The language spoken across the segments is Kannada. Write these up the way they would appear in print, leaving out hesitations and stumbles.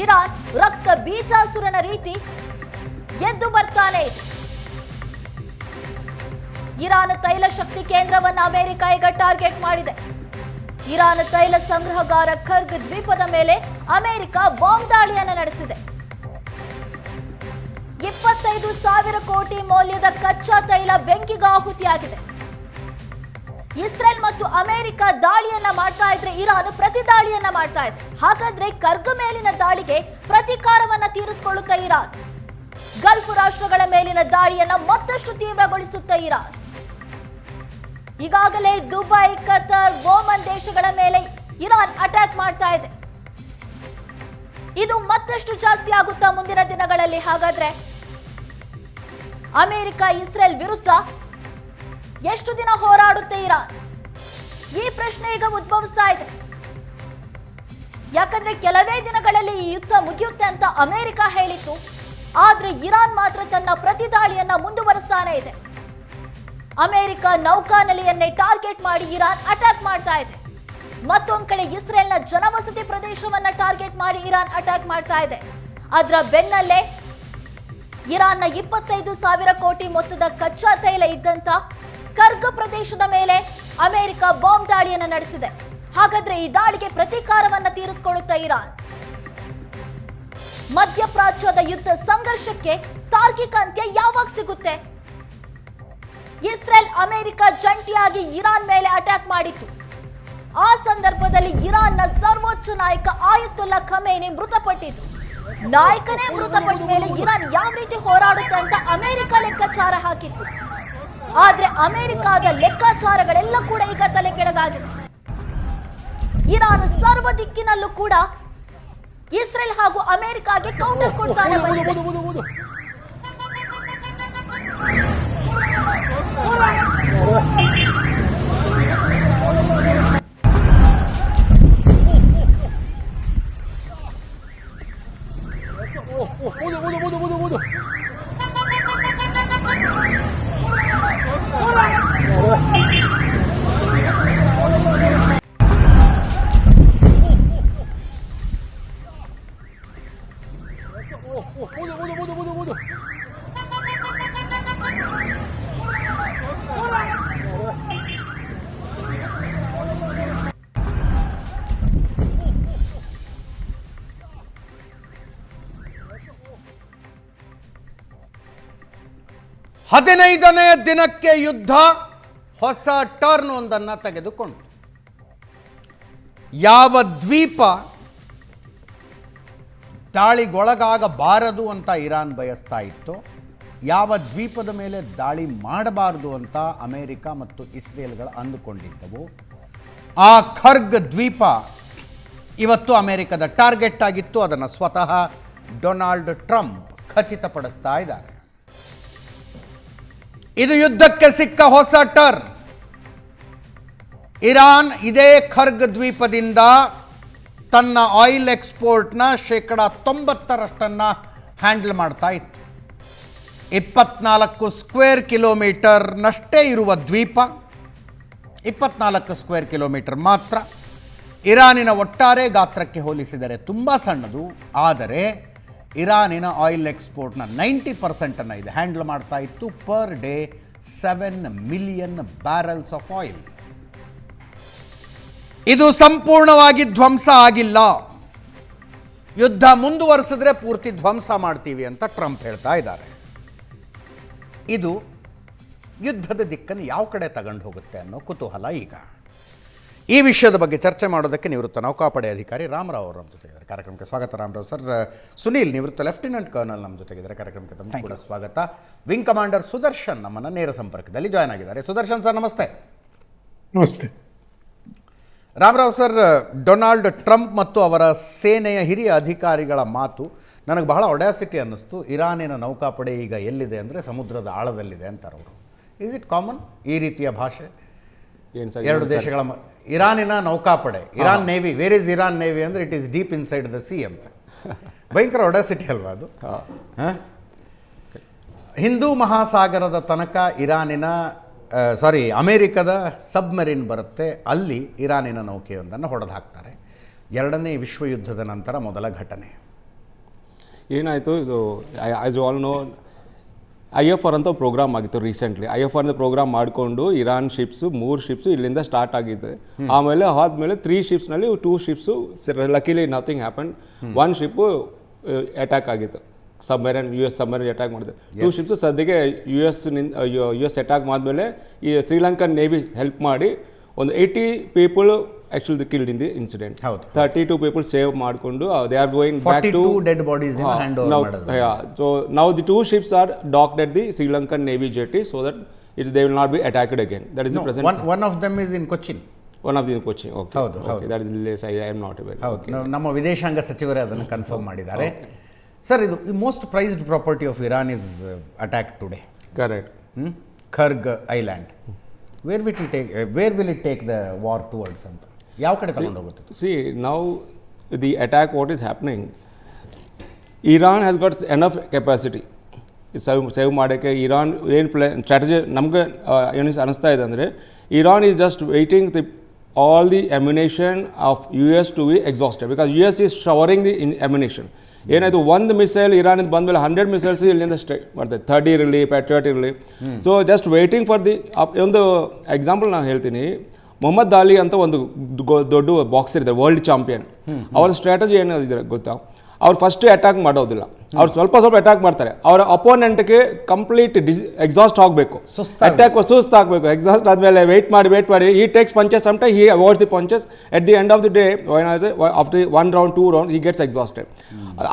ಇರಾನ್ ರಕ್ತ ಬೀಜಾಸುರನ ರೀತಿ ಎದ್ದು ಬರ್ತಾನೆ ಇದೆ. ಇರಾನ್ ತೈಲ ಶಕ್ತಿ ಕೇಂದ್ರವನ್ನು ಅಮೆರಿಕ ಈಗ ಟಾರ್ಗೆಟ್ ಮಾಡಿದೆ. ಇರಾನ್ ತೈಲ ಸಂಗ್ರಹಗಾರ ಖರ್ಗ್ ದ್ವೀಪದ ಮೇಲೆ ಅಮೆರಿಕ ಬಾಂಬ್ ದಾಳಿಯನ್ನು ನಡೆಸಿದೆ. 25,000 ಕೋಟಿ ಮೌಲ್ಯದ ಕಚ್ಚಾ ತೈಲ ಬೆಂಕಿಗಾಹುತಿಯಾಗಿದೆ. ಇಸ್ರೇಲ್ ಮತ್ತು ಅಮೆರಿಕ ದಾಳಿಯನ್ನ ಮಾಡ್ತಾ ಇದ್ರೆ ಇರಾನ್ ಪ್ರತಿ ದಾಳಿಯನ್ನ ಮಾಡ್ತಾ ಇದೆ. ಹಾಗಾದ್ರೆ ಖರ್ಗ್ ಮೇಲಿನ ದಾಳಿಗೆ ಪ್ರತೀಕಾರವನ್ನ ತೀರಿಸಿಕೊಳ್ಳುತ್ತಾ ಇರಾನ್ ಗಲ್ಫ್ ರಾಷ್ಟ್ರಗಳ ಮೇಲಿನ ದಾಳಿಯನ್ನ ಮತ್ತಷ್ಟು ತೀವ್ರಗೊಳಿಸುತ್ತಾ ಇರಾನ್ ಈಗಾಗಲೇ ದುಬೈ, ಕತಾರ್, ಓಮನ್ ದೇಶಗಳ ಮೇಲೆ ಇರಾನ್ ಅಟ್ಯಾಕ್ ಮಾಡ್ತಾ ಇದೆ. ಇದು ಮತ್ತಷ್ಟು ಜಾಸ್ತಿ ಆಗುತ್ತಾ ಮುಂದಿನ ದಿನಗಳಲ್ಲಿ? ಹಾಗಾದ್ರೆ ಅಮೆರಿಕ ಇಸ್ರೇಲ್ ವಿರುದ್ಧ ಎಷ್ಟು ದಿನ ಹೋರಾಡುತ್ತೆ ಇರಾನ್? ಈ ಪ್ರಶ್ನೆ ಈಗ ಉದ್ಭವಿಸ್ತಾ ಇದೆ. ಯಾಕಂದ್ರೆ ಕೆಲವೇ ದಿನಗಳಲ್ಲಿ ಈ ಯುದ್ಧ ಮುಗಿಯುತ್ತೆ ಅಂತ ಅಮೆರಿಕ ಹೇಳಿತ್ತು. ಆದ್ರೆ ಇರಾನ್ ಮಾತ್ರ ತನ್ನ ಪ್ರತಿ ದಾಳಿಯನ್ನ ಮುಂದುವರಿಸ್ತಾನೆ ಇದೆ. ಅಮೆರಿಕ ನೌಕಾನೆಲೆಯನ್ನೇ ಟಾರ್ಗೆಟ್ ಮಾಡಿ ಇರಾನ್ ಅಟ್ಯಾಕ್ ಮಾಡ್ತಾ ಇದೆ. ಮತ್ತೊಂದು ಕಡೆ ಇಸ್ರೇಲ್ನ ಜನವಸತಿ ಪ್ರದೇಶವನ್ನ ಟಾರ್ಗೆಟ್ ಮಾಡಿ ಇರಾನ್ ಅಟ್ಯಾಕ್ ಮಾಡ್ತಾ ಇದೆ. ಅದರ ಬೆನ್ನಲ್ಲೇ ಇರಾನ್ನ 25,000 ಕೋಟಿ ಮೊತ್ತದ ಕಚ್ಚಾ ತೈಲ ಇದ್ದಂತ ಖರ್ಗ್ ಪ್ರದೇಶದ ಮೇಲೆ ಅಮೆರಿಕ ಬಾಂಬ್ ದಾಳಿಯನ್ನು ನಡೆಸಿದೆ. ಹಾಗಾದ್ರೆ ಈ ದಾಳಿಗೆ ಪ್ರತೀಕಾರವನ್ನ ತೀರಿಸಿಕೊಳ್ಳುತ್ತಾ ಇರಾನ್ ಮಧ್ಯಪ್ರಾಚ್ಯದ ಯುದ್ಧ ಸಂಘರ್ಷಕ್ಕೆ ತಾರ್ಕಿಕ ಅಂತ್ಯ ಯಾವಾಗ ಸಿಗುತ್ತೆ? ಇಸ್ರೇಲ್ ಅಮೆರಿಕ ಜಂಟಿಯಾಗಿ ಇರಾನ್ ಮೇಲೆ ಅಟ್ಯಾಕ್ ಮಾಡಿತ್ತು. ಆ ಸಂದರ್ಭದಲ್ಲಿ ಇರಾನ್ನ ಸರ್ವೋಚ್ಚ ನಾಯಕ ಆಯತುಲ್ಲಾ ಖಮೇನಿ ಮೃತಪಟ್ಟಿತು. ನಾಯಕನೇ ಮೃತಪಟ್ಟ ಮೇಲೆ ಇರಾನ್ ಯಾವ ರೀತಿ ಹೋರಾಡುತ್ತೆ ಅಂತ ಅಮೆರಿಕ ಲೆಕ್ಕಾಚಾರ ಹಾಕಿತ್ತು. ಆದ್ರೆ ಅಮೆರಿಕದ ಲೆಕ್ಕಾಚಾರಗಳೆಲ್ಲ ಕೂಡ ಈಗ ತಲೆ ಕೆಳಗಾಗಿದೆ. ಇರಾನ್ ಸರ್ವ ದಿಕ್ಕಿನಲ್ಲೂ ಕೂಡ ಇಸ್ರೇಲ್ ಹಾಗೂ ಅಮೆರಿಕಾಗೆ ಕೌಂಟರ್ ಕೊಡ್ತಾನೆ ಬಂದಿದೆ. ಹದಿನೈದನೇ ದಿನಕ್ಕೆ ಯುದ್ಧ ಹೊಸ ಟರ್ನ್ ಒಂದನ್ನು ತೆಗೆದುಕೊಂಡು ಯಾವ ದ್ವೀಪ ದಾಳಿಗೊಳಗಾಗಬಾರದು ಅಂತ ಇರಾನ್ ಬಯಸ್ತಾ ಇತ್ತು, ಯಾವ ದ್ವೀಪದ ಮೇಲೆ ದಾಳಿ ಮಾಡಬಾರದು ಅಂತ ಅಮೆರಿಕ ಮತ್ತು ಇಸ್ರೇಲ್ಗಳು ಅಂದುಕೊಂಡಿದ್ದವು, ಆ ಖರ್ಗ್ ದ್ವೀಪ ಇವತ್ತು ಅಮೆರಿಕದ ಟಾರ್ಗೆಟ್ ಆಗಿತ್ತು. ಅದನ್ನು ಸ್ವತಃ ಡೊನಾಲ್ಡ್ ಟ್ರಂಪ್ ಖಚಿತಪಡಿಸ್ತಾ ಇದ್ದಾರೆ. ಇದು ಯುದ್ಧಕ್ಕೆ ಸಿಕ್ಕ ಹೊಸ ಟರ್ನ್. ಇರಾನ್ ಇದೇ ಖರ್ಗ್ ದ್ವೀಪದಿಂದ ತನ್ನ ಆಯಿಲ್ ಎಕ್ಸ್ಪೋರ್ಟ್ನ 90% ಹ್ಯಾಂಡಲ್ ಮಾಡ್ತಾ ಇತ್ತು. 24 ಸ್ಕ್ವೇರ್ ಕಿಲೋಮೀಟರ್ನಷ್ಟೇ ಇರುವ ದ್ವೀಪ, 24 ಸ್ಕ್ವೇರ್ ಕಿಲೋಮೀಟರ್ ಮಾತ್ರ. ಇರಾನಿನ ಒಟ್ಟಾರೆ ಗಾತ್ರಕ್ಕೆ ಹೋಲಿಸಿದರೆ ತುಂಬ ಸಣ್ಣದು. ಆದರೆ ಇರಾನಿನ ಆಯಿಲ್ ಎಕ್ಸ್ಪೋರ್ಟ್ನ 90% ಇದು ಹ್ಯಾಂಡಲ್ ಮಾಡ್ತಾ ಇತ್ತು. Per day 7 million barrels of oil. ಇದು ಸಂಪೂರ್ಣವಾಗಿ ಧ್ವಂಸ ಆಗಿಲ್ಲ. ಯುದ್ಧ ಮುಂದುವರಿಸಿದ್ರೆ ಪೂರ್ತಿ ಧ್ವಂಸ ಮಾಡ್ತೀವಿ ಅಂತ ಟ್ರಂಪ್ ಹೇಳ್ತಾ ಇದ್ದಾರೆ. ಇದು ಯುದ್ಧದ ದಿಕ್ಕನ್ನು ಯಾವ ಕಡೆ ತಗೊಂಡು ಹೋಗುತ್ತೆ ಅನ್ನೋ ಕುತೂಹಲ ಈಗ. ಈ ವಿಷಯದ ಬಗ್ಗೆ ಚರ್ಚೆ ಮಾಡೋದಕ್ಕೆ ನಿವೃತ್ತ ನೌಕಾಪಡೆ ಅಧಿಕಾರಿ ರಾಮರಾವ್ ಅವರು ನಮ್ಮ ಜೊತೆಗಿದ್ದಾರೆ. ಕಾರ್ಯಕ್ರಮಕ್ಕೆ ಸ್ವಾಗತ ರಾಮರಾವ್ ಸರ್. ಸುನೀಲ್, ನಿವೃತ್ತ ಲೆಫ್ಟಿನೆಂಟ್ ಕರ್ನಲ್ ನಮ್ಮ ಜೊತೆಗಿದ್ದಾರೆ. ಕಾರ್ಯಕ್ರಮಕ್ಕೆ ತಮ್ಮ ಕೂಡ ಸ್ವಾಗತ. ವಿಂಗ್ ಕಮಾಂಡರ್ ಸುದರ್ಶನ್ ನಮ್ಮನ್ನು ನೇರ ಸಂಪರ್ಕದಲ್ಲಿ ಜಾಯ್ನ್ ಆಗಿದ್ದಾರೆ. ಸುದರ್ಶನ್ ಸರ್, ನಮಸ್ತೆ. ನಮಸ್ತೆ ರಾಮರಾವ್ ಸರ್, ಡೊನಾಲ್ಡ್ ಟ್ರಂಪ್ ಮತ್ತು ಅವರ ಸೇನೆಯ ಹಿರಿಯ ಅಧಿಕಾರಿಗಳ ಮಾತು ನನಗೆ ಬಹಳ ಒಡ್ಯಾಸಿಟಿ ಅನ್ನಿಸ್ತು. ಇರಾನಿನ ನೌಕಾಪಡೆ ಈಗ ಎಲ್ಲಿದೆ ಅಂದರೆ ಸಮುದ್ರದ ಆಳದಲ್ಲಿದೆ ಅಂತಾರೆ ಅವರು. ಈಸ್ ಇಟ್ ಕಾಮನ್ ಈ ರೀತಿಯ ಭಾಷೆ? ಎರಡು ದೇಶಗಳ ಇರಾನಿನ ನೌಕಾಪಡೆ, Iran navy, where is Iran navy ಅಂದರೆ it is deep inside the sea ಅಂತ. ಭಯಂಕರ ಒಡಾಸಿಟಿ ಅಲ್ವಾ ಅದು? ಹಿಂದೂ ಮಹಾಸಾಗರದ ತನಕ ಅಮೇರಿಕದ ಸಬ್ಮರೀನ್ ಬರುತ್ತೆ, ಅಲ್ಲಿ ಇರಾನಿನ ನೌಕೆಯೊಂದನ್ನು ಹೊಡೆದು ಹಾಕ್ತಾರೆ. ಎರಡನೇ ವಿಶ್ವಯುದ್ಧದ ನಂತರ ಮೊದಲ ಘಟನೆ. ಏನಾಯಿತು ಇದು as you all know IFR ಅಂತ ಪ್ರೋಗ್ರಾಮ್ ಆಗಿತ್ತು ರೀಸೆಂಟ್ಲಿ. IFR ಅಂತ ಪ್ರೋಗ್ರಾಮ್ ಮಾಡಿಕೊಂಡು ಇರಾನ್ ಶಿಪ್ಸು 3 ಶಿಪ್ಸು ಇಲ್ಲಿಂದ ಸ್ಟಾರ್ಟ್ ಆಗಿದೆ. ಆಮೇಲೆ ಆದಮೇಲೆ 3 ಶಿಪ್ಸ್ನಲ್ಲಿ 2 ships luckily nothing happen. 1 ship attack ಆಗಿತ್ತು, ಸಬ್ಮರೀನ್ US ಸಬ್ಮರೀನ್ ಅಟ್ಯಾಕ್ ಮಾಡಿದೆ. 2 ಶಿಪ್ಸು ಸದ್ಯಕ್ಕೆ US ಅಟ್ಯಾಕ್ ಮಾಡಿದ್ಮೇಲೆ ಈ ಶ್ರೀಲಂಕನ್ ನೇವಿ ಹೆಲ್ಪ್ ಮಾಡಿ ಒಂದು 80 people actually killed in the incident. 32 people save ಮಾಡಿಕೊಂಡು they are going back to 42 dead bodies in hand over ಮಾಡಿದ್ರು. So now the 2 ships are docked at the Sri Lankan Navy jetty so that they will not be attacked again. That is the present. One of them is in Cochin. One of them in Cochin. Okay. Okay. That is less. I am not aware. Okay. ನಮ್ಮ ವಿದೇಶಾಂಗ ಸಚಿವರೇ ಅದನ್ನು ಕನ್ಫರ್ಮ್ ಮಾಡಿದ್ದಾರೆ. ಸರ್, ಇದು most prized property of Iran is attack today. Correct. Kharg island. Where will it take the war towards ಅಂತ? ಯಾವ ಕಡೆ ತಗೊಂಡು ಹೋಗುತ್ತೆ? See, now the attack, what is happening, Iran has got enough capacity. Save ಮಾಡೋಕ್ಕೆ ಇರಾನ್ ಏನು ಸ್ಟ್ರಾಟಜಿ ನಮಗೆ ಏನು ಅನ್ನಿಸ್ತಾ ಇದೆ ಅಂದರೆ, Iran is just waiting all the ammunition of US to be exhausted because US is showering the ammunition. ಏನಾಯಿತು, ಒಂದು ಮಿಸೈಲ್ ಇರಾನಿಂದ ಬಂದಮೇಲೆ 100 ಮಿಸೈಲ್ಸ್ ಇಲ್ಲಿಂದ ಮಾಡ್ತಾರೆ, 30 ಇರಲಿ, Patriot ಇರಲಿ. So just waiting for the ಒಂದು ಎಕ್ಸಾಂಪಲ್ ನಾನು ಹೇಳ್ತೀನಿ. ಮೊಹಮ್ಮದ್ ಅಲಿ ಅಂತ ಒಂದು ದೊಡ್ಡ ಬಾಕ್ಸರ್ ಇದ್ದಾರೆ, ವರ್ಲ್ಡ್ ಚಾಂಪಿಯನ್. ಅವ್ರ ಸ್ಟ್ರಾಟಜಿ ಏನಿದೆ ಗೊತ್ತಾ, ಅವ್ರು ಫಸ್ಟ್ ಅಟ್ಯಾಕ್ ಮಾಡೋದಿಲ್ಲ, ಅವ್ರು ಸ್ವಲ್ಪ ಅಟ್ಯಾಕ್ ಮಾಡ್ತಾರೆ. ಅವರ ಅಪೋನೆಂಟ್ಗೆ ಕಂಪ್ಲೀಟ್ ಎಕ್ಸಾಸ್ಟ್ ಆಗಬೇಕು, ಅಟ್ಯಾಕ್ ಸುಸ್ತಾಗಬೇಕು. ಎಕ್ಸಾಸ್ಟ್ ಆದಮೇಲೆ ವೆಯ್ಟ್ ಮಾಡಿ he takes punches some time, he avoids the punches. At the end of the day after 1 round 2 rounds he gets exhausted.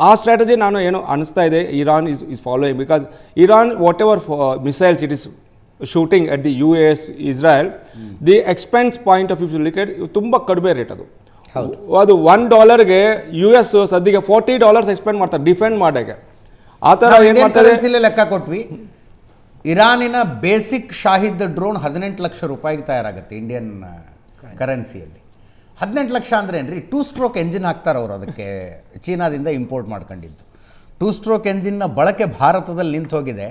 ಆ ಸ್ಟ್ರಾಟಜಿ ನಾನು ಏನು ಅನಿಸ್ತಾ ಇದೆ Iran is following, because Iran whatever missiles it is shooting at the US, Israel, the expense point of view look at ತುಂಬ ಕಡಿಮೆ ರೇಟ್ ಅದು $1ಗೆ US ಸದ್ಯಕ್ಕೆ $40 ಎಕ್ಸ್ಪೆಂಡ್ ಮಾಡ್ತಾರೆ ಡಿಫೆಂಡ್ ಮಾಡೋಕ್ಕೆ. ಆ ಥರ ಏನು ಮಾಡ್ತಾರೆ, ಲೆಕ್ಕ ಕೊಟ್ವಿ. ಇರಾನಿನ ಬೇಸಿಕ್ ಶಾಹಿದ್ ಡ್ರೋನ್ 18 ಲಕ್ಷ ರೂಪಾಯಿಗೆ ತಯಾರಾಗುತ್ತೆ ಇಂಡಿಯನ್ ಕರೆನ್ಸಿಯಲ್ಲಿ. 18 ಲಕ್ಷ ಅಂದರೆ ಏನ್ರಿ, 2 ಸ್ಟ್ರೋಕ್ ಎಂಜಿನ್ ಹಾಕ್ತಾರೆ ಅವರು, ಅದಕ್ಕೆ ಚೀನಾದಿಂದ ಇಂಪೋರ್ಟ್ ಮಾಡ್ಕೊಂಡಿದ್ದು. 2 ಸ್ಟ್ರೋಕ್ ಎಂಜಿನ್ನ ಬಳಕೆ ಭಾರತದಲ್ಲಿ ನಿಂತು ಹೋಗಿದೆ.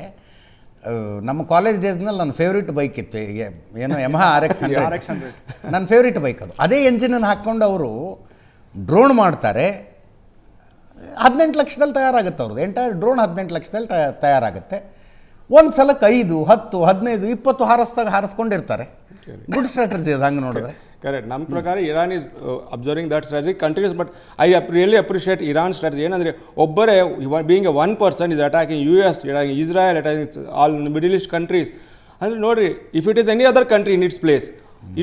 ನಮ್ಮ ಕಾಲೇಜ್ ಡೇಸ್ನಲ್ಲಿ ನನ್ನ ಫೇವ್ರೇಟ್ ಬೈಕ್ ಇತ್ತು, ಏನೋ Yamaha RX 100 ನನ್ನ ಫೇವ್ರೇಟ್ ಬೈಕ್ ಅದು. ಅದೇ ಎಂಜಿನನ್ನು ಹಾಕ್ಕೊಂಡು ಅವರು ಡ್ರೋನ್ ಮಾಡ್ತಾರೆ. 18 ಲಕ್ಷದಲ್ಲಿ ತಯಾರಾಗುತ್ತೆ ಅವ್ರದ್ದು ಎಂಟೈರ್ ಡ್ರೋನ್. 18 ಲಕ್ಷದಲ್ಲಿ ತಯಾರಾಗುತ್ತೆ. ಒಂದು ಸಲಕ್ಕೆ 5, 10, 15, 20 ಹಾರಿಸ್ಕೊಂಡಿರ್ತಾರೆ. ಗುಡ್ ಸ್ಟ್ರಾಟಜಿ ಅದು ಹಂಗೆ ನೋಡಿದ್ರೆ. ಕರೆಕ್ಟ್. ನಮ್ಮ ಪ್ರಕಾರ Iran is observing that strategy continues. But I really appreciate Iran strategy. ಏನಂದರೆ ಒಬ್ಬರೇ being a 1% is attacking US, Israel, attacking all middle east countries. ಅಂದರೆ ನೋಡಿರಿ, if it is any other country in its place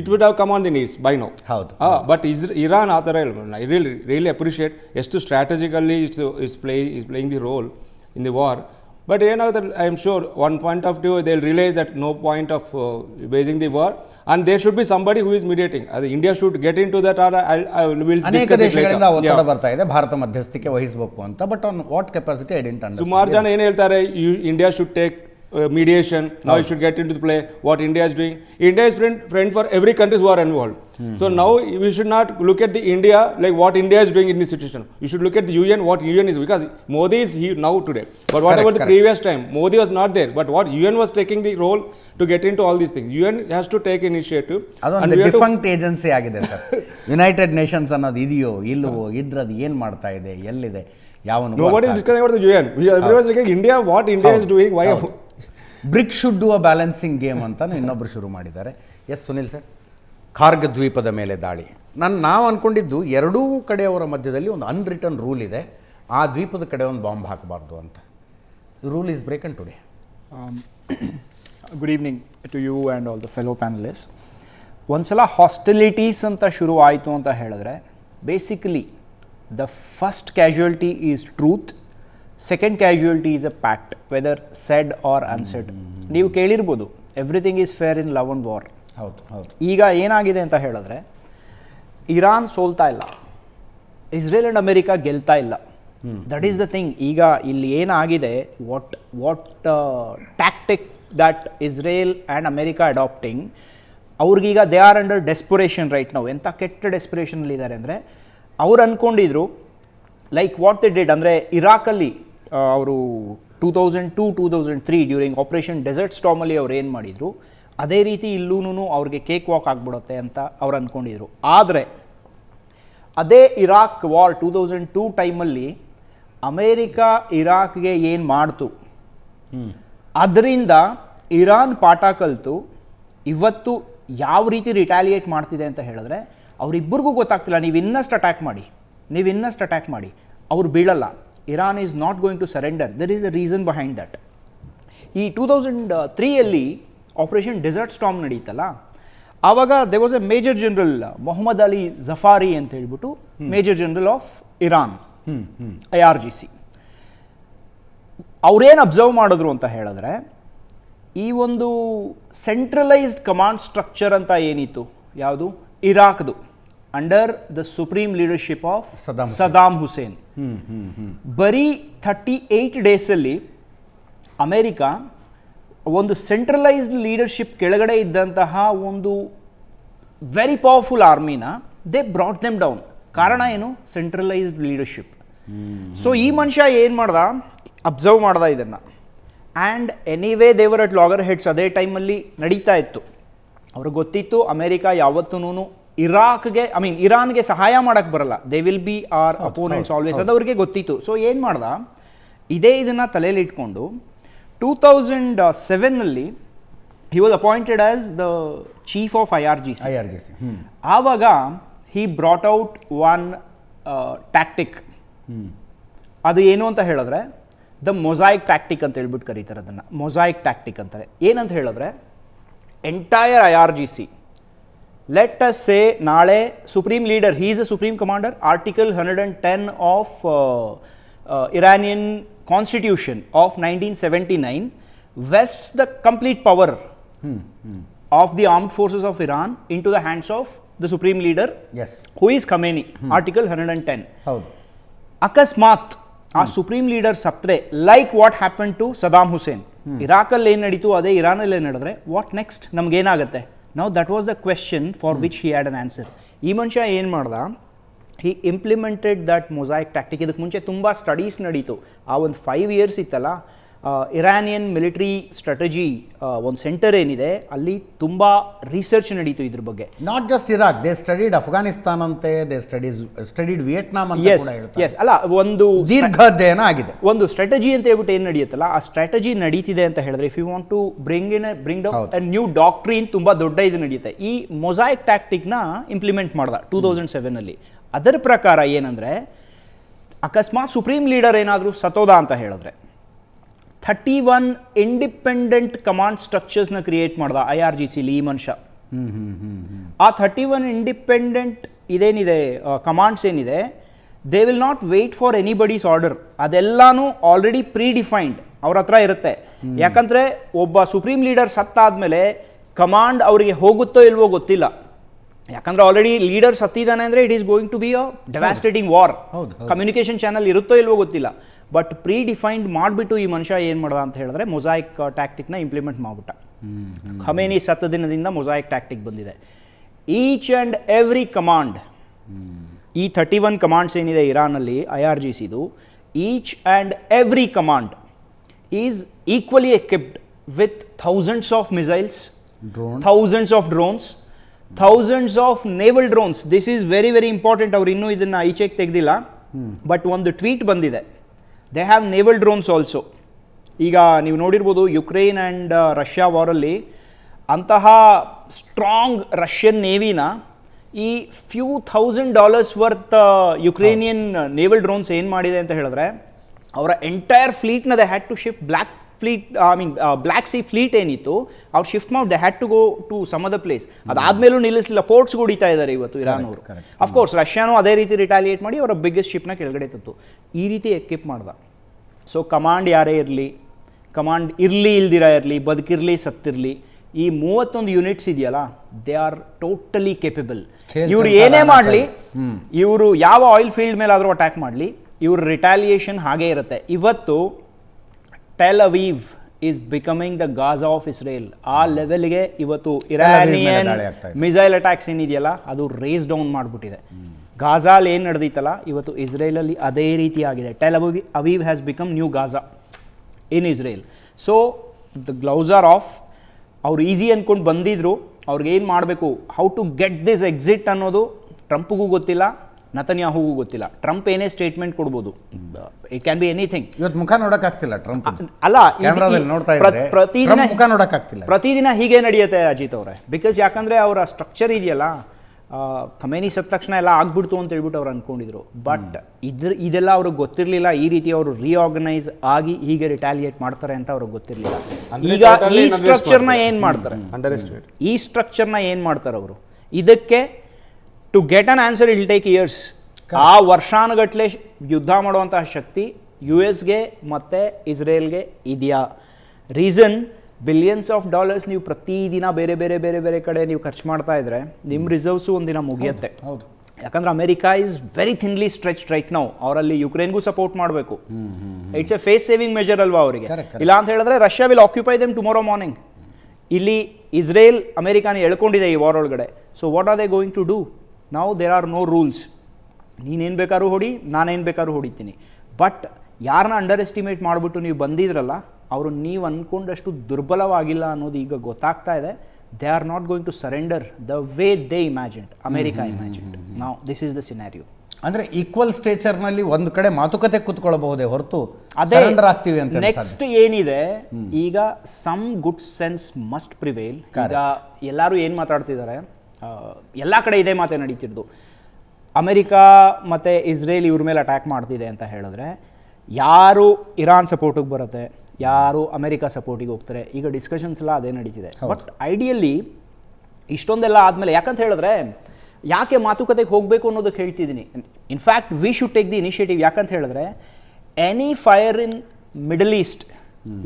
it would have come on the knees by now. ಹೌದು. ಬಟ್ ಇರಾನ್ ಆ ಥರ ಇಲ್ಲ. ಐ ರಿಯಲಿ ಅಪ್ರಿಷಿಯೇಟ್ ಎಷ್ಟು strategically is playing the role in the war. But I am sure one point of view they will realize that no point of waging the war, and there should be somebody who is mediating. India should get into that, or I will ಅನೇಕ ದೇಶಗಳಿಂದ ಒತ್ತಡ ಬರ್ತಾ ಇದೆ ಭಾರತ ಮಧ್ಯಸ್ಥಿಕೆ ವಹಿಸಬೇಕು ಅಂತ. But on what capacity I didn't understand. ಸುಮಾರು ಜನ ಏನು ಹೇಳ್ತಾರೆ, India should take mediation. Now it should get into the play. What India is doing. India is friend for every countries who are involved. So now we should not look at the India like what India is doing in this situation. You should look at the UN, what UN is, because Modi is here now today. But what about the previous time? Modi was not there. But what UN was taking the role to get into all these things. UN has to take initiative. ಅದೊಂದು ಡಿಫಂಕ್ಟ್ ಏಜೆನ್ಸಿ ಆಗಿದೆ ಸರ್. ಯುನೈಟೆಡ್ ನೇಷನ್ಸ್ ಅನ್ನೋದು ಇದೆಯೋ ಇಲ್ಲವೋ, ಇದ್ರದ್ದು ಏನು ಮಾಡ್ತಾ ಇದೆ, ಎಲ್ಲಿದೆ, ಯಾವನು. Nobody is discussing about the UN. We are discussing India, what India is doing, why. BRICS should do a balancing game ಅಂತ ಇನ್ನೊಬ್ಬರು ಶುರು ಮಾಡಿದ್ದಾರೆ. ಎಸ್ ಸುನಿಲ್ ಸರ್, ಕಾರ್ಗ್ ದ್ವೀಪದ ಮೇಲೆ ದಾಳಿ. ನಾವು ಅಂದ್ಕೊಂಡಿದ್ದು ಎರಡೂ ಕಡೆಯವರ ಮಧ್ಯದಲ್ಲಿ ಒಂದು ಅನ್ರಿಟನ್ ರೂಲ್ ಇದೆ, ಆ ದ್ವೀಪದ ಕಡೆ ಒಂದು ಬಾಂಬ್ ಹಾಕಬಾರ್ದು ಅಂತ. Rule is broken today. Good evening to you and all the fellow panelist. ಒಂದ್ಸಲ ಹಾಸ್ಟಿಲಿಟೀಸ್ ಅಂತ ಶುರು ಆಯಿತು ಅಂತ ಹೇಳಿದ್ರೆ, basically the first casualty is truth, second casualty is a pact, whether said or unsaid. ನೀವು ಕೇಳಿರ್ಬೋದು, everything is fair in love and war. ಹೌದು ಹೌದು. ಈಗ ಏನಾಗಿದೆ ಅಂತ ಹೇಳಿದ್ರೆ, ಇರಾನ್ ಸೋಲ್ತಾ ಇಲ್ಲ, ಇಸ್ರೇಲ್ ಆ್ಯಂಡ್ ಅಮೆರಿಕಾ ಗೆಲ್ತಾ ಇಲ್ಲ. That is the thing. ಈಗ ಇಲ್ಲಿ ಏನಾಗಿದೆ, what tactic that Israel and America adapting, ಅವ್ರಿಗೀಗ they are under desperation right ನಾವು. ಎಂಥ ಕೆಟ್ಟ ಡೆಸ್ಪರೇಷನಲ್ಲಿದ್ದಾರೆ ಅಂದರೆ, ಅವ್ರು ಅಂದ್ಕೊಂಡಿದ್ರು ಲೈಕ್ ವಾಟ್ ದೇ ಡಿಡ್ ಅಂದರೆ, ಇರಾಕಲ್ಲಿ ಅವರು 2002-2003 ಡ್ಯೂರಿಂಗ್ ಆಪರೇಷನ್ ಡೆಸರ್ಟ್ ಸ್ಟಾರ್ಮಲ್ಲಿ ಅವ್ರು ಏನು ಮಾಡಿದರು, ಅದೇ ರೀತಿ ಇಲ್ಲೂ ಅವ್ರಿಗೆ ಕೇಕ್ ವಾಕ್ ಆಗಿಬಿಡುತ್ತೆ ಅಂತ ಅವ್ರು ಅಂದ್ಕೊಂಡಿದ್ರು. ಆದರೆ ಅದೇ ಇರಾಕ್ ವಾರ್ 2002 ಟೈಮಲ್ಲಿ ಅಮೇರಿಕಾ ಇರಾಕ್ಗೆ ಏನು ಮಾಡ್ತು ಅದರಿಂದ ಇರಾನ್ ಪಾಠ ಕಲಿತು ಇವತ್ತು ಯಾವ ರೀತಿ ರಿಟ್ಯಾಲಿಯೇಟ್ ಮಾಡ್ತಿದೆ ಅಂತ ಹೇಳಿದ್ರೆ ಅವರಿಬ್ಬರಿಗೂ ಗೊತ್ತಾಗ್ತಿಲ್ಲ, ನೀವು ಇನ್ನಷ್ಟು ಅಟ್ಯಾಕ್ ಮಾಡಿ ಅವ್ರು ಬೀಳಲ್ಲ. Iran is not going to surrender. There is a reason behind that. ಈ 2003 ಆಪರೇಷನ್ ಡೆಸರ್ಟ್ ಸ್ಟಾರ್ಮ್ ನಡೀತಲ್ಲ, ಆವಾಗ there was a major general Mohammad Ali Jafari ಅಂತ ಹೇಳ್ಬಿಟ್ಟು major general of Iran, IRGC. ಅವ್ರೇನು ಅಬ್ಸರ್ವ್ ಮಾಡಿದ್ರು ಅಂತ ಹೇಳಿದ್ರೆ, ಈ ಒಂದು ಸೆಂಟ್ರಲೈಸ್ಡ್ ಕಮಾಂಡ್ ಸ್ಟ್ರಕ್ಚರ್ ಅಂತ ಏನಿತ್ತು, ಯಾವುದು ಇರಾಕ್ದು, under the supreme leadership of Saddam Hussein, ಬರೀ 38 ಡೇಸಲ್ಲಿ ಅಮೇರಿಕಾ ಒಂದು ಸೆಂಟ್ರಲೈಸ್ಡ್ ಲೀಡರ್ಶಿಪ್ ಕೆಳಗಡೆ ಇದ್ದಂತಹ ಒಂದು ವೆರಿ ಪವರ್ಫುಲ್ ಆರ್ಮಿನ ದೇ ಬ್ರಾಟ್ ದೆಮ್ ಡೌನ್. ಕಾರಣ ಏನು? Centralised leadership. ಸೊ ಈ ಮನುಷ್ಯ ಏನು ಮಾಡ್ದ, ಅಬ್ಸರ್ವ್ ಮಾಡ್ದ ಇದನ್ನು. ಆ್ಯಂಡ್ ಎನಿವೇ ದೇವರ್ ಅಟ್ ಲಾಗರ್ ಹೆಡ್ಸ್ ಅದೇ ಟೈಮಲ್ಲಿ ನಡೀತಾ ಇತ್ತು. ಅವ್ರಿಗೆ ಗೊತ್ತಿತ್ತು ಅಮೇರಿಕಾ ಯಾವತ್ತೂ ಇರಾನ್ಗೆ ಸಹಾಯ ಮಾಡೋಕ್ಕೆ ಬರಲ್ಲ, they will be our opponents always, ಅದು ಅವ್ರಿಗೆ ಗೊತ್ತಿತ್ತು. ಸೊ ಏನು ಮಾಡ್ದ, ಇದನ್ನು ತಲೆಯಲ್ಲಿ ಇಟ್ಕೊಂಡು 2007 he was appointed as the chief of IRGC. ಆವಾಗ he brought out one tactic. ಅದು ಏನು ಅಂತ ಹೇಳಿದ್ರೆ ದ ಮೊಸಾಯಿಕ್ ಟ್ಯಾಕ್ಟಿಕ್ ಅಂತ ಹೇಳ್ಬಿಟ್ಟು ಕರೀತಾರೆ ಅದನ್ನು. ಮೊಸಾಯಿಕ್ ಟ್ಯಾಕ್ಟಿಕ್ ಅಂತಾರೆ. ಏನಂತ ಹೇಳಿದ್ರೆ, entire IRGC, let us say ನಾಳೆ supreme leader, he is a supreme commander, article 110 of Iranian Constitution of 1979 vests the complete power of the armed forces of Iran into the hands of the supreme leader, who is Khamenei, Article 110. ಅಕಸ್ಮಾತ್ ಆ ಸುಪ್ರೀಂ ಲೀಡರ್ ಸತ್ರೆ, like what happen to Saddam Hussein, ಇರಾಕಲ್ಲಿ ಏನು ನಡೀತು ಅದೇ ಇರಾನಲ್ಲಿ ಏನು ನಡೆದ್ರೆ ವಾಟ್ ನೆಕ್ಸ್ಟ್, ನಮಗೇನಾಗುತ್ತೆ? Now that was the question for which he had an answer. ಈ ಮನುಷ್ಯ ಏನು ಮಾಡ್ದ, he implemented that mosaic tactic. ಇದಕ್ಕೆ ಮುಂಚೆ ತುಂಬ ಸ್ಟಡೀಸ್ ನಡೀತು. ಆ ಒಂದು 5 years ಇತ್ತಲ್ಲ, ಇರಾನಿಯನ್ ಮಿಲಿಟರಿ ಸ್ಟ್ರಾಟಜಿ ಒಂದು ಸೆಂಟರ್ ಏನಿದೆ ಅಲ್ಲಿ ತುಂಬ ರಿಸರ್ಚ್ ನಡೀತು ಇದ್ರ ಬಗ್ಗೆ. Not just Iraq, they studied Afghanistan ಅಂತೆ, ದೇ ಸ್ಟಡಿಡ್ ವಿಯೆಟ್ನಾಂ ಅಂತ ಕೂಡ ಹೇಳ್ತಾರೆ. ಎಸ್, ಅಲ್ಲ, ಒಂದು ದೀರ್ಘ ಅಧ್ಯಯನ ಆಗಿದೆ. ಒಂದು ಸ್ಟ್ರಾಟಜಿ ಅಂತ ಹೇಳ್ಬಿಟ್ಟು ಏನು ನಡೆಯುತ್ತಲ್ಲ, ಆ ಸ್ಟ್ರಾಟಜಿ ನಡೀತಿದೆ ಅಂತ ಹೇಳಿದ್ರೆ, if you want to bring down a new doctrine, ತುಂಬ ದೊಡ್ಡ ಇದು ನಡೆಯುತ್ತೆ. ಈ ಮೊಸಾಯಿಕ್ ಟ್ಯಾಕ್ಟಿಕ್ನ ಇಂಪ್ಲಿಮೆಂಟ್ ಮಾಡ್ದ 2007. ಅದರ ಪ್ರಕಾರ ಏನಂದರೆ, ಅಕಸ್ಮಾತ್ ಸುಪ್ರೀಂ ಲೀಡರ್ ಏನಾದರೂ ಸತೋದ ಅಂತ ಹೇಳಿದ್ರೆ 31 ಇಂಡಿಪೆಂಡೆಂಟ್ ಕಮಾಂಡ್ ಸ್ಟ್ರಕ್ಚರ್ಸ್ನ ಕ್ರಿಯೇಟ್ ಮಾಡ್ದ IRGCಲಿ ಈ ಮನುಷ್ಯ. ಆ 31 ಇಂಡಿಪೆಂಡೆಂಟ್ ಇದೇನಿದೆ ಕಮಾಂಡ್ಸ್ ಏನಿದೆ, they will not wait for anybody's order. ಅದೆಲ್ಲಾನು ಆಲ್ರೆಡಿ ಪ್ರೀಡಿಫೈನ್ಡ್ ಅವ್ರ ಹತ್ರ ಇರುತ್ತೆ. ಯಾಕಂದರೆ ಒಬ್ಬ ಸುಪ್ರೀಂ ಲೀಡರ್ ಸತ್ತಾದ್ಮೇಲೆ ಕಮಾಂಡ್ ಅವರಿಗೆ ಹೋಗುತ್ತೋ ಇಲ್ವೋ ಗೊತ್ತಿಲ್ಲ. ಯಾಕಂದ್ರೆ ಆಲ್ರೆಡಿ ಲೀಡರ್ ಸತ್ತಿದ್ದಾನೆ ಅಂದರೆ it is going to be a devastating war. Communication channel ಇರುತ್ತೋ ಇಲ್ವೋ ಗೊತ್ತಿಲ್ಲ. ಬಟ್ ಪ್ರೀಡಿಫೈನ್ಡ್ ಮಾಡಿಬಿಟ್ಟು ಈ ಮನುಷ್ಯ ಏನು ಮಾಡ್ದ ಅಂತ ಹೇಳಿದ್ರೆ ಮೊಸಾಯಿಕ್ ಟ್ಯಾಕ್ಟಿಕ್ನ ಇಂಪ್ಲಿಮೆಂಟ್ ಮಾಡಿಬಿಟ್ಟ. ಖಮೇನಿ ಸತ್ತ ದಿನದಿಂದ ಮೊಸಾಯಿಕ್ ಟ್ಯಾಕ್ಟಿಕ್ ಬಂದಿದೆ. ಈಚ್ ಆ್ಯಂಡ್ ಎವ್ರಿ ಕಮಾಂಡ್, ಈ 31 ಕಮಾಂಡ್ಸ್ ಏನಿದೆ ಇರಾನಲ್ಲಿ IRGCದು, each and every command is equally equipped with thousands of missiles, thousands of drones, thousands of naval drones. This is very very important. ಅವ್ರು ಇನ್ನೂ ಇದನ್ನು ಈಚೆಗೆ ತೆಗೆದಿಲ್ಲ, ಬಟ್ ಒಂದು ಟ್ವೀಟ್ ಬಂದಿದೆ, they have naval drones also. ಈಗ ನೀವು ನೋಡಿರ್ಬೋದು ಯುಕ್ರೇನ್ ಆ್ಯಂಡ್ ರಷ್ಯಾ ವಾರಲ್ಲಿ ಅಂತಹ ಸ್ಟ್ರಾಂಗ್ ರಷ್ಯನ್ ನೇವಿನ ಈ few $1,000 worth Ukrainian naval drones ಏನು ಮಾಡಿದೆ ಅಂತ ಹೇಳಿದ್ರೆ, ಅವರ ಎಂಟೈರ್ ಫ್ಲೀಟ್ನ they had to shift Black Sea fleet ಏನಿತ್ತು ಅವ್ರು ಶಿಫ್ಟ್ ಮಾಡಿ they had to go to some other place. ಅದಾದಮೇಲೂ ನಿಲ್ಲಿಸಲಿಲ್ಲ, ಪೋರ್ಟ್ಸ್ ಹೊಡಿತಾ ಇದ್ದಾರೆ ಇವತ್ತು ಇರಾನ್ ಅವರು. ಅಫ್ಕೋರ್ಸ್ ರಷ್ಯಾನೂ ಅದೇ ರೀತಿ ರಿಟಾಲಿಯೇಟ್ ಮಾಡಿ ಅವರ ಬಿಗ್ಗೆಸ್ಟ್ ಶಿಪ್ನ ಕೆಳಗಡೆ ತತ್ತು. ಈ ರೀತಿ ಎಕ್ವಿಪ್ ಮಾಡ್ದ. ಸೊ ಕಮಾಂಡ್ ಯಾರೇ ಇರಲಿ, ಕಮಾಂಡ್ ಇರಲಿ ಇಲ್ದಿರ ಇರಲಿ, ಬದುಕಿರಲಿ ಸತ್ತಿರಲಿ, ಈ 31 ಯೂನಿಟ್ಸ್ ಇದೆಯಲ್ಲ, ದೇ ಆರ್ ಟೋಟಲಿ ಕೇಪಬಲ್. ಇವ್ರು ಏನೇ ಮಾಡಲಿ, ಇವರು ಯಾವ ಆಯಿಲ್ ಫೀಲ್ಡ್ ಮೇಲಾದರೂ ಅಟ್ಯಾಕ್ ಮಾಡಲಿ, ಇವ್ರ ರಿಟಾಲಿಯೇಷನ್ ಹಾಗೇ ಇರುತ್ತೆ. ಇವತ್ತು Tel Aviv is becoming the Gaza of Israel. ಆ ಲೆವೆಲ್ಗೆ ಇವತ್ತು ಇರಾನಿಯನ್ ಮಿಸೈಲ್ ಅಟ್ಯಾಕ್ಸ್ ಏನಿದೆಯಲ್ಲ ಅದು ರೇಸ್ ಡೌನ್ ಮಾಡಿಬಿಟ್ಟಿದೆ. ಗಾಜಾಲ್ ಏನು ನಡೆದಿತ್ತಲ್ಲ ಇವತ್ತು ಇಸ್ರೇಲಲ್ಲಿ ಅದೇ ರೀತಿ ಆಗಿದೆ. Tel Aviv has become new Gaza in Israel. So the gloves are off. ಅವ್ರು ಈಸಿ ಅಂದ್ಕೊಂಡು ಬಂದಿದ್ರು, ಅವ್ರಿಗೆ ಏನು ಮಾಡಬೇಕು, how to get this exit ಅನ್ನೋದು ಟ್ರಂಪ್ಗೂ ಗೊತ್ತಿಲ್ಲ, ನತನ್ಯಾಹುಗೂ ಗೊತ್ತಿಲ್ಲ. ಟ್ರಂಪ್ ಏನೇ ಸ್ಟೇಟ್ಮೆಂಟ್ ಕೊಡ್ಬೋದು, ಇಟ್ ಕ್ಯಾನ್ ಬಿ ಎನಿಥಿಂಗ್. ಇವತ್ತು ಮುಖ ನೋಡೋಕ್ಕಾಗ್ತಿಲ್ಲ ಟ್ರಂಪ್. ಅಲ್ಲ, ಕ್ಯಾಮ್ರಾದಲ್ಲಿ ನೋಡ್ತಾ ಇದ್ರೆ ಪ್ರತಿದಿನ ಟ್ರಂಪ್ ಮುಖ ನೋಡೋಕ್ಕಾಗ್ತಿಲ್ಲ. ಪ್ರತಿದಿನ ಹೀಗೆ ನಡೆಯುತ್ತೆ ಅಜಿತ್ ಅವರೇ. ಬಿಕಾಸ್ ಯಾಕಂದರೆ ಅವರ ಸ್ಟ್ರಕ್ಚರ್ ಇದೆಯಲ್ಲ, ಖಮೇನಿ ಸತ್ತ ತಕ್ಷಣ ಎಲ್ಲ ಆಗ್ಬಿಡ್ತು ಅಂತ ಹೇಳ್ಬಿಟ್ಟು ಅವ್ರು ಅಂದ್ಕೊಂಡಿದ್ರು. ಬಟ್ ಇದೆಲ್ಲ ಅವ್ರಿಗೆ ಗೊತ್ತಿರಲಿಲ್ಲ, ಈ ರೀತಿ ಅವರು ರಿಆರ್ಗನೈಸ್ ಆಗಿ ಹೀಗೆ ರಿಟ್ಯಾಲಿಯೇಟ್ ಮಾಡ್ತಾರೆ ಅಂತ ಅವ್ರಿಗೆ ಗೊತ್ತಿರಲಿಲ್ಲ. ಈಗ ಈ ಸ್ಟ್ರಕ್ಚರ್ನ ಏನು ಮಾಡ್ತಾರೆ, ಈ ಸ್ಟ್ರಕ್ಚರ್ನ ಏನು ಮಾಡ್ತಾರೆ ಅವರು, ಇದಕ್ಕೆ ಟು ಗೆಟ್ ಅನ್ ಆನ್ಸರ್ ಇಲ್ ಟೇಕ್ ಇಯರ್ಸ್. ಆ ವರ್ಷಾನುಗಟ್ಲೆ ಯುದ್ಧ ಮಾಡುವಂತಹ ಶಕ್ತಿ ಯು ಎಸ್ಗೆ ಮತ್ತು ಇಸ್ರೇಲ್ಗೆ ಇದೆಯಾ? ರೀಸನ್, ಬಿಲಿಯನ್ಸ್ ಆಫ್ ಡಾಲರ್ಸ್ ನೀವು ಪ್ರತಿದಿನ ಬೇರೆ ಬೇರೆ ಬೇರೆ ಬೇರೆ ಕಡೆ ನೀವು ಖರ್ಚು ಮಾಡ್ತಾ ಇದ್ರೆ ನಿಮ್ಮ ರಿಸರ್ವ್ಸು ಒಂದಿನ ಮುಗಿಯುತ್ತೆ. ಹೌದು. ಯಾಕಂದ್ರೆ America is very thinly stretched right now. ಅವರಲ್ಲಿ ಯುಕ್ರೇನ್ಗೂ ಸಪೋರ್ಟ್ ಮಾಡಬೇಕು. It's a face saving measure ಅಲ್ವಾ ಅವರಿಗೆ. ಇಲ್ಲ ಅಂತ ಹೇಳಿದ್ರೆ Russia will occupy them tomorrow morning. ಇಲ್ಲಿ ಇಸ್ರೇಲ್ ಅಮೆರಿಕಾನ ಎಳ್ಕೊಂಡಿದೆ ಈ ವಾರ್ ಒಳಗಡೆ. So what are they going to do? Now there are no rules. ನೀನೇನು ಬೇಕಾದ್ರೂ ಹೊಡಿ, ನಾನೇನು ಬೇಕಾದ್ರೂ ಹೊಡಿತೀನಿ. ಬಟ್ ಯಾರನ್ನ ಅಂಡರ್ ಎಸ್ಟಿಮೇಟ್ ಮಾಡಿಬಿಟ್ಟು ನೀವು ಬಂದಿದ್ರಲ್ಲ, ಅವರು ನೀವು ಅಂದ್ಕೊಂಡಷ್ಟು ದುರ್ಬಲವಾಗಿಲ್ಲ ಅನ್ನೋದು ಈಗ ಗೊತ್ತಾಗ್ತಾ ಇದೆ. They are not going to surrender the way they imagined, America imagined. Now this is the scenario. ಅಂದರೆ ಈಕ್ವಲ್ ಸ್ಟೇಚರ್ನಲ್ಲಿ ಒಂದು ಕಡೆ ಮಾತುಕತೆ ಕೂತ್ಕೊಳ್ಳಬಹುದೇ ಹೊರತು ಸರೆಂಡರ್ ಆಗ್ತೀವಿ ಅಂತ. ನೆಕ್ಸ್ಟ್ ಏನಿದೆ ಈಗ, some good sense must prevail. ಈಗ ಎಲ್ಲರೂ ಏನು ಮಾತಾಡ್ತಿದ್ದಾರೆ, ಎಲ್ಲ ಕಡೆ ಇದೇ ಮಾತೇ ನಡೀತಿರೋದು. ಅಮೆರಿಕಾ ಮತ್ತು ಇಸ್ರೇಲ್ ಇವ್ರ ಮೇಲೆ ಅಟ್ಯಾಕ್ ಮಾಡ್ತಿದೆ ಅಂತ ಹೇಳಿದ್ರೆ ಯಾರು ಇರಾನ್ ಸಪೋರ್ಟಿಗೆ ಬರುತ್ತೆ, ಯಾರು ಅಮೆರಿಕಾ ಸಪೋರ್ಟಿಗೆ ಹೋಗ್ತಾರೆ. ಈಗ ಡಿಸ್ಕಷನ್ಸ್ ಎಲ್ಲ ಅದೇ ನಡೀತಿದೆ. ಬಟ್ ಐಡಿಯಲಿ ಇಷ್ಟೊಂದೆಲ್ಲ ಆದಮೇಲೆ, ಯಾಕಂತ ಹೇಳಿದ್ರೆ ಯಾಕೆ ಮಾತುಕತೆಗೆ ಹೋಗಬೇಕು ಅನ್ನೋದಕ್ಕೆ ಹೇಳ್ತಿದ್ದೀನಿ. In fact we should take the initiative. ಯಾಕಂತ ಹೇಳಿದ್ರೆ any fire in middle east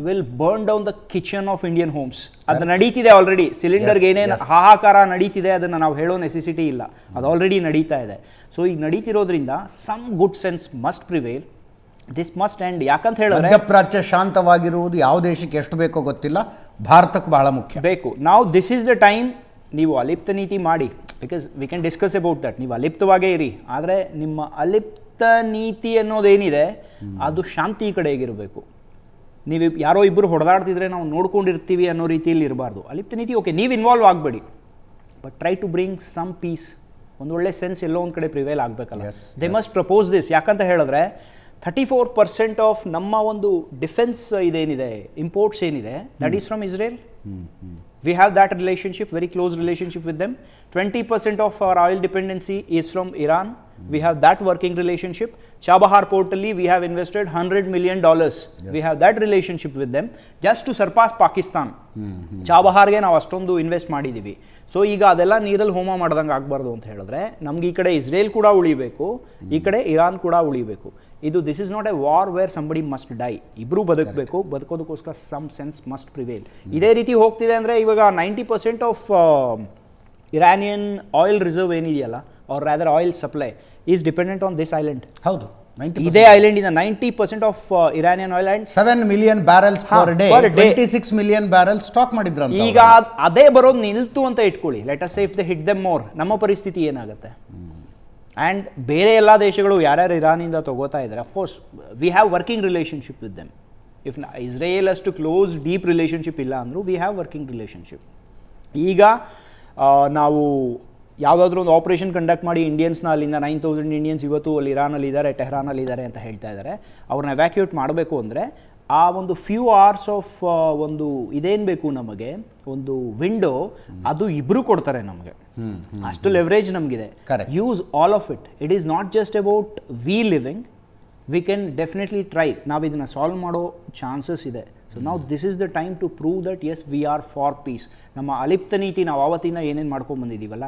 will burn down the kitchen of Indian homes. ಅದು ನಡೀತಿದೆ ಆಲ್ರೆಡಿ. ಸಿಲಿಂಡರ್ಗೆ ಏನೇನು ಹಾಹಾಕಾರ ನಡೀತಿದೆ ಅದನ್ನು ನಾವು ಹೇಳೋ ನೆಸೆಸಿಟಿ ಇಲ್ಲ, ಅದು ಆಲ್ರೆಡಿ ನಡೀತಾ ಇದೆ. ಸೊ ಈಗ ನಡೀತಿರೋದ್ರಿಂದ some good sense must prevail. This must end. ಯಾಕಂತ ಹೇಳಿದ್ರೆ ಮಧ್ಯಪ್ರಾಚ್ಯ ಶಾಂತವಾಗಿರುವುದು ಯಾವ ದೇಶಕ್ಕೆ ಎಷ್ಟು ಬೇಕೋ ಗೊತ್ತಿಲ್ಲ, ಭಾರತಕ್ಕೆ ಬಹಳ ಮುಖ್ಯ ಬೇಕು. ನಾವು ದಿಸ್ ಈಸ್ ದ ಟೈಮ್. ನೀವು ಅಲಿಪ್ತ ನೀತಿ ಮಾಡಿ, because we can discuss about that. ನೀವು ಅಲಿಪ್ತವಾಗೇ ಇರಿ, ಆದರೆ ನಿಮ್ಮ ಅಲಿಪ್ತ ನೀತಿ ಅನ್ನೋದೇನಿದೆ ಅದು ಶಾಂತಿ ಕಡೆಗಿರಬೇಕು. ನೀವು ಯಾರೋ ಇಬ್ಬರು ಹೊಡೆದಾಡ್ತಿದ್ರೆ ನಾವು ನೋಡ್ಕೊಂಡಿರ್ತೀವಿ ಅನ್ನೋ ರೀತಿಯಲ್ಲಿ ಇರಬಾರ್ದು. ಅಲಿಪ್ತ ನೀತಿ ಓಕೆ, ನೀವು ಇನ್ವಾಲ್ವ್ ಆಗಬೇಡಿ, but try to bring some peace. ಒಂದು ಒಳ್ಳೆ ಸೆನ್ಸ್ ಎಲ್ಲೋ ಒಂದು ಕಡೆ ಪ್ರಿವೇಲ್ ಆಗಬೇಕಲ್ಲ. They must propose this. ಯಾಕಂತ ಹೇಳಿದ್ರೆ 34% ಆಫ್ ನಮ್ಮ ಒಂದು ಡಿಫೆನ್ಸ್ ಇದೇನಿದೆ, ಇಂಪೋರ್ಟ್ಸ್ ಏನಿದೆ, that is from Israel. We have that relationship, very close relationship with them. 20% of our oil dependency is from Iran. We have that working relationship. Chabahar portally we have invested $100 million. Yes. We have that relationship with them just to surpass Pakistan. ಚಾಬಹಾರ್ಗೆ ನಾವು ಅಷ್ಟೊಂದು ಇನ್ವೆಸ್ಟ್ ಮಾಡಿದ್ದೀವಿ. ಸೊ ಈಗ ಅದೆಲ್ಲ ನೀರಲ್ಲಿ ಹೋಮ ಮಾಡ್ದಂಗೆ ಆಗಬಾರ್ದು ಅಂತ ಹೇಳಿದ್ರೆ ನಮ್ಗೆ ಈ ಕಡೆ ಇಸ್ರೇಲ್ ಕೂಡ ಉಳಿಬೇಕು, ಈ ಕಡೆ ಇರಾನ್ ಕೂಡ ಉಳಿಬೇಕು. ಇದು this is not a war where somebody must die. ಇಬ್ಬರು ಬದುಕಬೇಕು, ಬದುಕೋದಕ್ಕೋಸ್ಕರ ಸಮ್ ಸೆನ್ಸ್ ಮಸ್ಟ್ ಪ್ರಿವೇಲ್. ಇದೇ ರೀತಿ ಹೋಗ್ತಿದೆ ಅಂದರೆ ಇವಾಗ 90% ಆಫ್ ಇರಾನಿಯನ್ ಆಯಿಲ್ ರಿಸರ್ವ್ ಏನಿದೆಯಲ್ಲ, or rather oil supply is dependent on this island. ಹೌದು, ಇದೇ ಐಲ್ಯಾಂಡ್ ಇಂದ 90% of Iranian oil and 7 million barrels per day, 26 million barrels stock ಮಾಡಿದ್ರು. ಈಗ ಅದೇ ಬರೋದು ನಿಲ್ತು ಅಂತ ಇಟ್ಕೊಳ್ಳಿ. Let us say if they hit them more, ನಮ್ಮ ಪರಿಸ್ಥಿತಿ ಏನಾಗುತ್ತೆ? ಆ್ಯಂಡ್ ಬೇರೆ ಎಲ್ಲ ದೇಶಗಳು ಯಾರ್ಯಾರು ಇರಾನಿಂದ ತಗೋತಾ ಇದ್ದಾರೆ, of course we have working relationship with them. If Israel ಅಷ್ಟು ಕ್ಲೋಸ್ ಡೀಪ್ ರಿಲೇಷನ್ಶಿಪ್ ಇಲ್ಲ ಅಂದರೂ ವಿ ಹ್ಯಾವ್ ವರ್ಕಿಂಗ್ ರಿಲೇಷನ್ಶಿಪ್. ಈಗ ನಾವು ಯಾವುದಾದ್ರೂ ಒಂದು ಆಪರೇಷನ್ ಕಂಡಕ್ಟ್ ಮಾಡಿ ಇಂಡಿಯನ್ಸ್ನ ಅಲ್ಲಿಂದ 9,000 ಇಂಡಿಯನ್ಸ್ ಇವತ್ತು ಅಲ್ಲಿ ಇರಾನಲ್ಲಿ ಇದ್ದಾರೆ, ಟೆಹರಾನಲ್ಲಿ ಇದ್ದಾರೆ ಅಂತ ಹೇಳ್ತಾ ಇದ್ದಾರೆ. ಅವ್ರನ್ನ ಎವ್ಯಾಕ್ಯೂಟ್ ಮಾಡಬೇಕು ಅಂದರೆ ಆ ಒಂದು ಫ್ಯೂ ಅವರ್ಸ್ ಆಫ್ ಒಂದು ಇದೇನು ಬೇಕು ನಮಗೆ, ಒಂದು ವಿಂಡೋ, ಅದು ಇಬ್ಬರು ಕೊಡ್ತಾರೆ ನಮಗೆ. ಅಷ್ಟು ಲೆವರೇಜ್ ನಮಗಿದೆ. Use all of it. It is not just about we living, we can definitely try. ನಾವು ಇದನ್ನು ಸಾಲ್ವ್ ಮಾಡೋ ಚಾನ್ಸಸ್ ಇದೆ. ಸೊ ನಾವು this is the time to prove that as we are for peace. ನಮ್ಮ ಅಲಿಪ್ತ ನೀತಿ ನಾವು ಆವತ್ತಿಂದ ಏನೇನು ಮಾಡ್ಕೊಂಡು ಬಂದಿದ್ದೀವಲ್ಲ,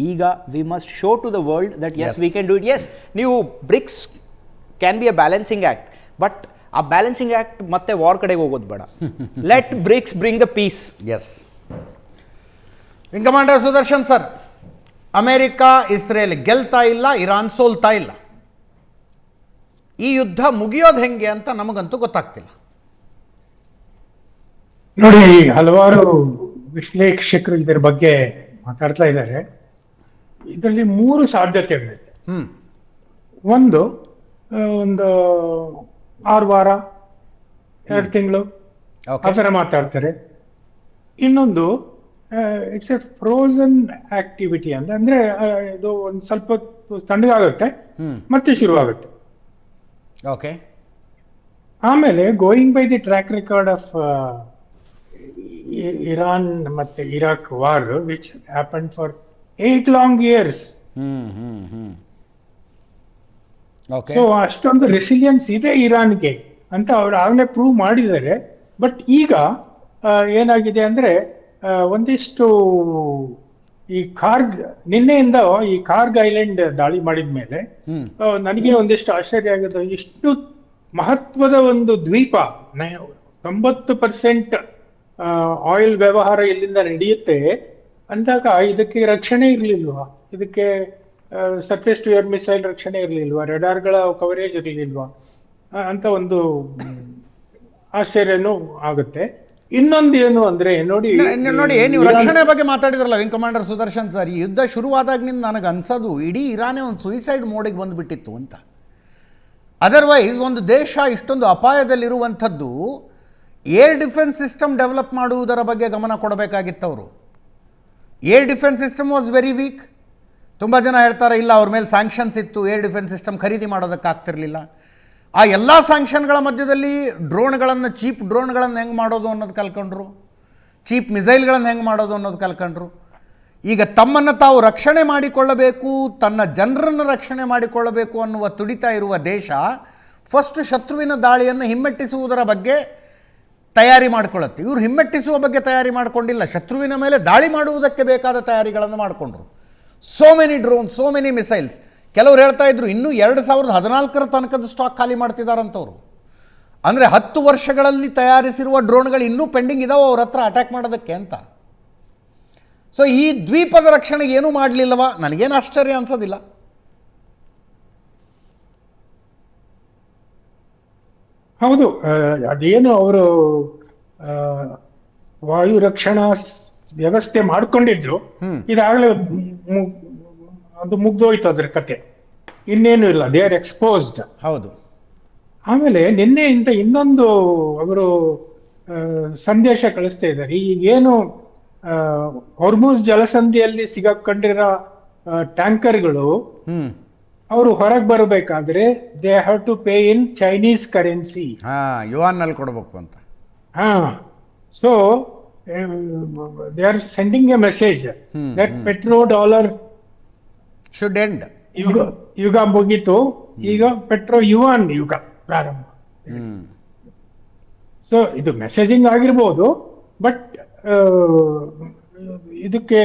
ಈಗ we must show to the world that as we can do it. Yes, ನೀವು BRICS can be a balancing act, but ಆ ಬ್ಯಾಲೆನ್ಸಿಂಗ್ ಆ್ಯಕ್ಟ್ ಮತ್ತೆ ವಾರ್ ಕಡೆಗೆ ಹೋಗೋದು ಬೇಡ. Let BRICS bring the peace. Yes. Wing commander Sudarshan sir, America Israel ಗೆಲ್ತಾ ಇಲ್ಲ, ಇರಾನ್ ಸೋಲ್ತಾ ಇಲ್ಲ. ಈ ಯುದ್ಧ ಮುಗಿಯೋದು ಹೆಂಗೆ ಅಂತ ನಮಗಂತೂ ಗೊತ್ತಾಗ್ತಿಲ್ಲ. ನೋಡಿ, ಹಲವಾರು ವಿಶ್ಲೇಷಕರು ಇದರ ಬಗ್ಗೆ ಮಾತಾಡ್ತಾ ಇದ್ದಾರೆ. ಇದರಲ್ಲಿ 3 ಸಾಧ್ಯತೆಗಳಿದೆ. ಒಂದು 6 ವಾರ 2 ತಿಂಗಳು ಆ ಥರ ಮಾತಾಡ್ತಾರೆ. ಇನ್ನೊಂದು ಇಟ್ಸ್ ಎ ಫ್ರೋಸನ್ ಆಕ್ಟಿವಿಟಿ ಅಂತ, ಅಂದ್ರೆ ಇದು ಒಂದು ಸ್ವಲ್ಪ ತಣ್ಣಗಾಗುತ್ತೆ, ಮತ್ತೆ ಶುರುವಾಗುತ್ತೆ. ಓಕೆ. ಆಮೇಲೆ going by the track record of Iran ಮತ್ತೆ Iraq war which happen for 8 long years. Okay. So ಅಷ್ಟೊಂದು ರೆಸಿಲಿಯನ್ಸ್ ಇದೆ ಇರಾನ್ಗೆ ಅಂತ ಅವ್ರು ಆಗ್ಲೇ ಪ್ರೂವ್ ಮಾಡಿದ್ದಾರೆ. ಬಟ್ ಈಗ ಏನಾಗಿದೆ ಅಂದ್ರೆ ಒಂದಿಷ್ಟು ಈ ನಿನ್ನೆಯಿಂದ ಈ ಕಾರ್ಗ್ ಐಲ್ಯಾಂಡ್ ದಾಳಿ ಮಾಡಿದ ಮೇಲೆ ನನಗೆ ಒಂದಿಷ್ಟು ಆಶ್ಚರ್ಯ ಆಗಿದೆ. ಇಷ್ಟು ಮಹತ್ವದ ಒಂದು ದ್ವೀಪ, 90% ಆಯಿಲ್ ವ್ಯವಹಾರ ಇಲ್ಲಿಂದ ನಡೆಯುತ್ತೆ ಅಂದಾಗ ಇದಕ್ಕೆ ರಕ್ಷಣೆ ಇರ್ಲಿಲ್ವಾ? ಇದಕ್ಕೆ ಸರ್ಫೇಸ್ ಟು ಏರ್ ಮಿಸೈಲ್ ರಕ್ಷಣೆ ಇರ್ಲಿಲ್ವಾ? ರೆಡಾರ್ಗಳ ಕವರೇಜ್ ಇರ್ಲಿಲ್ವಾ ಅಂತ ಒಂದು ಆಶ್ಚರ್ಯನೂ ಆಗುತ್ತೆ. ಇನ್ನೊಂದು ಏನು ಅಂದ್ರೆ ನೋಡಿ ನೀವು ರಕ್ಷಣೆ ಬಗ್ಗೆ ಮಾತಾಡಿದ್ರಲ್ಲ ವಿಂಗ್ ಕಮಾಂಡರ್ ಸುದರ್ಶನ್ ಸರ್, ಈ ಯುದ್ಧ ಶುರುವಾದಾಗಿನಿಂದ ನನಗೆ ಅನ್ಸೋದು ಇಡೀ ಇರಾನೇ ಒಂದು ಸುಯಿಸೈಡ್ ಮೋಡಿಗೆ ಬಂದುಬಿಟ್ಟಿತ್ತು ಅಂತ. ಅದರ್ವೈಸ್ ಒಂದು ದೇಶ ಇಷ್ಟೊಂದು ಅಪಾಯದಲ್ಲಿರುವಂಥದ್ದು ಏರ್ ಡಿಫೆನ್ಸ್ ಸಿಸ್ಟಮ್ ಡೆವಲಪ್ ಮಾಡುವುದರ ಬಗ್ಗೆ ಗಮನ ಕೊಡಬೇಕಾಗಿತ್ತು ಅವರು. Air defence system was very weak. ತುಂಬ ಜನ ಹೇಳ್ತಾರೆ ಇಲ್ಲ ಅವ್ರ ಮೇಲೆ ಸ್ಯಾಂಕ್ಷನ್ಸ್ ಇತ್ತು, ಏರ್ ಡಿಫೆನ್ಸ್ ಸಿಸ್ಟಮ್ ಖರೀದಿ ಮಾಡೋದಕ್ಕಾಗ್ತಿರ್ಲಿಲ್ಲ. ಆ ಎಲ್ಲ ಸ್ಯಾಂಕ್ಷನ್ಗಳ ಮಧ್ಯದಲ್ಲಿ ಡ್ರೋನ್ಗಳನ್ನು, ಚೀಪ್ ಡ್ರೋನ್ಗಳನ್ನು ಹೆಂಗೆ ಮಾಡೋದು ಅನ್ನೋದು ಕಲ್ಕೊಂಡ್ರು, ಚೀಪ್ ಮಿಸೈಲ್ಗಳನ್ನು ಹೆಂಗೆ ಮಾಡೋದು ಅನ್ನೋದು ಕಲ್ಕೊಂಡ್ರು. ಈಗ ತಮ್ಮನ್ನು ತಾವು ರಕ್ಷಣೆ ಮಾಡಿಕೊಳ್ಳಬೇಕು, ತನ್ನ ಜನರನ್ನು ರಕ್ಷಣೆ ಮಾಡಿಕೊಳ್ಳಬೇಕು ಅನ್ನುವ ತುಡಿತಾ ಇರುವ ದೇಶ ಫಸ್ಟ್ ಶತ್ರುವಿನ ದಾಳಿಯನ್ನು ಹಿಮ್ಮೆಟ್ಟಿಸುವುದರ ಬಗ್ಗೆ ತಯಾರಿ ಮಾಡಿಕೊಳ್ಳುತ್ತೆ. ಇವರು ಹಿಮ್ಮೆಟ್ಟಿಸುವ ಬಗ್ಗೆ ತಯಾರಿ ಮಾಡಿಕೊಂಡಿಲ್ಲ, ಶತ್ರುವಿನ ಮೇಲೆ ದಾಳಿ ಮಾಡುವುದಕ್ಕೆ ಬೇಕಾದ ತಯಾರಿಗಳನ್ನು ಮಾಡಿಕೊಂಡ್ರು. So many drone, so many missiles. ಕೆಲವರು ಹೇಳ್ತಾ ಇದ್ರು ಇನ್ನೂ 2014 ತನಕದ ಸ್ಟಾಕ್ ಖಾಲಿ ಮಾಡ್ತಿದ್ದಾರಂಥವ್ರು. ಅಂದರೆ 10 ವರ್ಷಗಳಲ್ಲಿ ತಯಾರಿಸಿರುವ ಡ್ರೋನ್ಗಳು ಇನ್ನೂ ಪೆಂಡಿಂಗ್ ಇದಾವೆ ಅವ್ರ ಹತ್ರ ಅಟ್ಯಾಕ್ ಮಾಡೋದಕ್ಕೆ ಅಂತ. ಸೊ ಈ ದ್ವೀಪದ ರಕ್ಷಣೆಗೆ ಏನೂ ಮಾಡಲಿಲ್ಲವಾ? ನನಗೇನು ಆಶ್ಚರ್ಯ ಅನ್ಸೋದಿಲ್ಲ. ಹೌದು, ಅದೇನು ಅವರು ವಾಯು ರಕ್ಷಣಾ ವ್ಯವಸ್ಥೆ ಮಾಡ್ಕೊಂಡಿದ್ರು, ಇದಾಗಲೇ ಅದು ಮುಗ್ದೋಯ್ತು ಅದ್ರ ಕತೆ, ಇನ್ನೇನು ಇಲ್ಲ, ದೇ ಆರ್ ಎಕ್ಸ್ಪೋಸ್ಡ್. ಹೌದು. ಆಮೇಲೆ ನಿನ್ನೆಯಿಂದ ಇನ್ನೊಂದು ಅವರು ಸಂದೇಶ ಕಳಿಸ್ತಾ ಇದ್ದಾರೆ. ಈಗೇನು ಹೊರ್ಮುಜ್ ಜಲಸಂಧಿಯಲ್ಲಿ ಸಿಗಾಕೊಂಡಿರೋ ಟ್ಯಾಂಕರ್ಗಳು ಅವರು ಹೊರಗೆ ಬರಬೇಕಾದ್ರೆ they have to pay in Chinese currency. Yuan ನಲ್ಲಿ ಕೊಡಬೇಕು ಅಂತ. So they are sending a message that petrodollar should end. ಯುಗ ಮುಗೀತು, ಈಗ ಪೆಟ್ರೋ ಯುವಾನ್ ಯುಗ ಪ್ರಾರಂಭ. ಸೊ ಇದು ಮೆಸೇಜಿಂಗ್ ಆಗಿರ್ಬೋದು, ಬಟ್ ಇದಕ್ಕೆ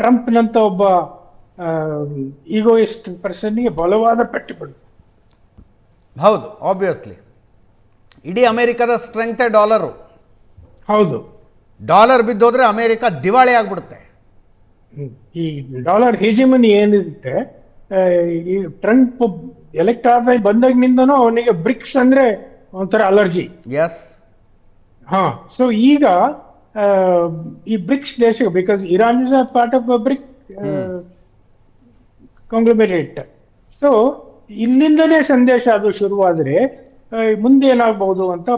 ಟ್ರಂಪ್ನಂತ ಒಬ್ಬ ಈಗೋಯಿಸ್ಟ್ ಪರ್ಸನ್ಗೆ ಬಲವಾದ ಪೆಟ್ಟು. ಹೌದು, ಆಬ್ವಿಯಸ್ಲಿ ಇಡೀ ಅಮೆರಿಕದ ಸ್ಟ್ರೆಂಗ್ತೇ ಡಾಲರು. ಹೌದು, ಡಾಲರ್ ಬಿದ್ದೋದ್ರೆ ಅಮೆರಿಕ ದಿವಾಳಿ ಆಗ್ಬಿಡುತ್ತೆ. ಈ ಡಾಲರ್ ಹೇಜಿಮನಿ ಏನಿರುತ್ತೆ, ಈ ಟ್ರಂಪ್ ಎಲೆಕ್ಟ್ ಆದ ಬಂದಾಗಿನಿಂದನೂ ಅವನಿಗೆ ಬ್ರಿಕ್ಸ್ ಅಂದ್ರೆ ಒಂಥರ ಅಲರ್ಜಿ. ಎಸ್. ಸೊ ಈಗ ಈ ಬ್ರಿಕ್ಸ್ ದೇಶ, because Iran is a part of BRIC conglomerate. So ಇಲ್ಲಿಂದನೇ ಸಂದೇಶ ಅದು ಶುರುವಾದ್ರೆ ಮುಂದೆ ಏನಾಗಬಹುದು ಅಂತ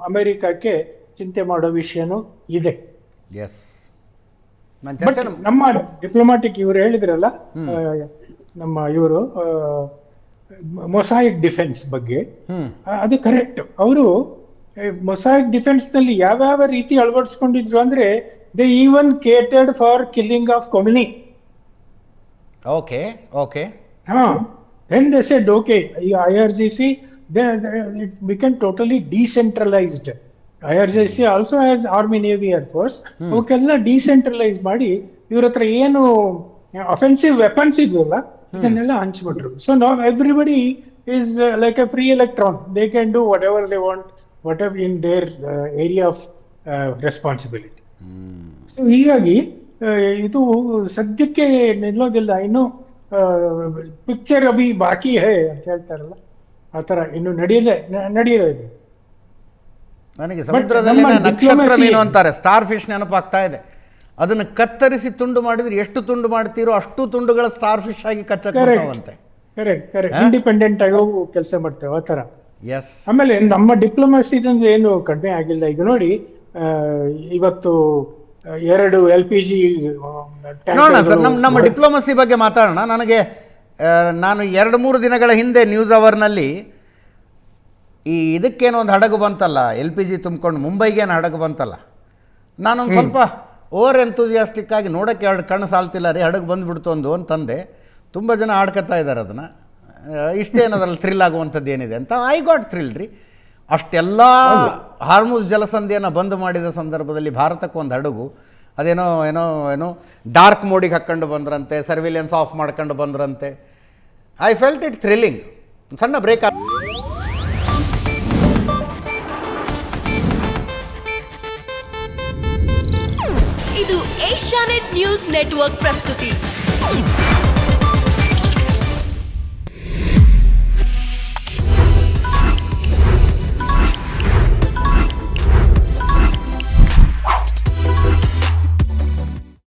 ಅಮೆರಿಕಕ್ಕೆ ಚಿಂತೆ ಮಾಡೋ ವಿಷಯನೂ ಇದೆ. ಎಸ್. ಬಟ್ ನಮ್ಮ ಡಿಪ್ಲೊಮ್ಯಾಟಿಕ್ ಇವರು ಹೇಳಿದ್ರಲ್ಲ, ನಮ್ಮ ಇವರು ಮೊಸಾಯಿಕ್ ಡಿಫೆನ್ಸ್ ಬಗ್ಗೆ, ಅದು ಕರೆಕ್ಟ್. ಅವರು ಮೊಸಾಯಿಕ್ ಡಿಫೆನ್ಸ್ ನಲ್ಲಿ ಯಾವ್ಯಾವ ರೀತಿ ಅಳವಡಿಸ್ಕೊಂಡಿದ್ರು ಅಂದ್ರೆ they even catered for killing of Khomeini. Okay okay. then they said okay, IRGC it became totally decentralized. IRGC also has Army, Navy, Air Force. ಅವಕ್ಕೆಲ್ಲ ಡಿಸೆಂಟ್ರಲೈಸ್ ಮಾಡಿ ಇವ್ರ ಹತ್ರ ಏನು ಅಫೆನ್ಸಿವ್ ವೆಪನ್ಸ್ ಇದೆಯಲ್ಲ ಇದನ್ನೆಲ್ಲ ಹಂಚ್ಬಿಟ್ರು. ಸೊ ನಾವ್ everybody is like a free electron. They can do whatever they want, whatever in their area of responsibility. So ಹೀಗಾಗಿ ಇದು ಸದ್ಯಕ್ಕೆ ನಿಲ್ಲೋದಿಲ್ಲ. ಇನ್ನು ಪಿಕ್ಚರ್ ಅಭಿ ಬಾಕಿ ಹೇ ಅಂತ ಹೇಳ್ತಾರಲ್ಲ, ಆತರ ಇನ್ನು ನಡೆಯಲಿದೆ. ನನಗೆ ಸಮುದ್ರದಲ್ಲಿ ನಕ್ಷತ್ರ ಮೀನು ಅಂತಾರೆ, ಸ್ಟಾರ್ ಫಿಶ್ ನೆನಪಾಗ್ತಾ ಇದೆ. ಅದನ್ನು ಕತ್ತರಿಸಿ ತುಂಡು ಮಾಡಿದ್ರೆ ಎಷ್ಟು ತುಂಡು ಮಾಡ್ತೀರೋ ಅಷ್ಟು ತುಂಡುಗಳ ಸ್ಟಾರ್ ಫಿಶ್ ಆಗಿ ಕಚ್ಚಕ್ಕೆ. ಕರೆಕ್ಟ್, ಇಂಡಿಪೆಂಡೆಂಟ್ ಆಗಿ ಕೆಲಸ ಮಾಡ್ತೇವೆ ಆತರ. ಎಸ್. ಆಮೇಲೆ ನಮ್ಮ ಡಿಪ್ಲೊಮಸಿ ಏನು ಕಡಿಮೆ ಆಗಿಲ್ಲ. ಈಗ ನೋಡಿ, ಇವತ್ತು 2 LPG ನೋಡೋಣ ಸರ್, ನಮ್ಮ ಡಿಪ್ಲೊಮಸಿ ಬಗ್ಗೆ ಮಾತಾಡೋಣ. ನಾನು 2-3 ದಿನಗಳ ಹಿಂದೆ ನ್ಯೂಸ್ ಅವರ್ನಲ್ಲಿ ಇದಕ್ಕೇನೋ ಒಂದು ಹಡಗು ಬಂತಲ್ಲ, LPG ತುಂಬ್ಕೊಂಡು ಮುಂಬೈಗೇನು ಹಡಗು ಬಂತಲ್ಲ, ನಾನೊಂದು ಸ್ವಲ್ಪ ಓವರ್ ಎಂತೂಸಿಯಾಸ್ಟಿಕ್ ಆಗಿ ನೋಡೋಕ್ಕೆ 2 ಕಣ್ಣು ಸಾಲ್ತಿಲ್ಲ ರೀ, ಹಡಗು ಬಂದುಬಿಡ್ತು ಅಂತಂದೆ. ತುಂಬ ಜನ ಆಡ್ಕೊತಾ ಇದ್ದಾರೆ ಅದನ್ನು, ಇಷ್ಟೇನದ್ರಲ್ಲಿ ಥ್ರಿಲ್ ಆಗುವಂಥದ್ದು ಏನಿದೆ ಅಂತ. ಐ ಗಾಟ್ ಥ್ರಿಲ್ ರೀ. ಅಷ್ಟೆಲ್ಲ ಹಾರ್ಮುಜ್ ಜಲಸಂಧಿಯನ್ನು ಬಂದ್ ಮಾಡಿದ ಸಂದರ್ಭದಲ್ಲಿ ಭಾರತಕ್ಕೆ ಒಂದು ಹಡಗು ಏನೋ ಡಾರ್ಕ್ ಮೋಡಿಗೆ ಹಾಕ್ಕೊಂಡು ಬಂದ್ರಂತೆ, ಸರ್ವಿಲೆನ್ಸ್ ಆಫ್ ಮಾಡ್ಕೊಂಡು ಬಂದ್ರಂತೆ. I felt it thrilling. ಸಣ್ಣ ಬ್ರೇಕ್. ಇದು ಏಷ್ಯಾನೆಟ್ ನ್ಯೂಸ್ ನೆಟ್ವರ್ಕ್ ಪ್ರಸ್ತುತಿ.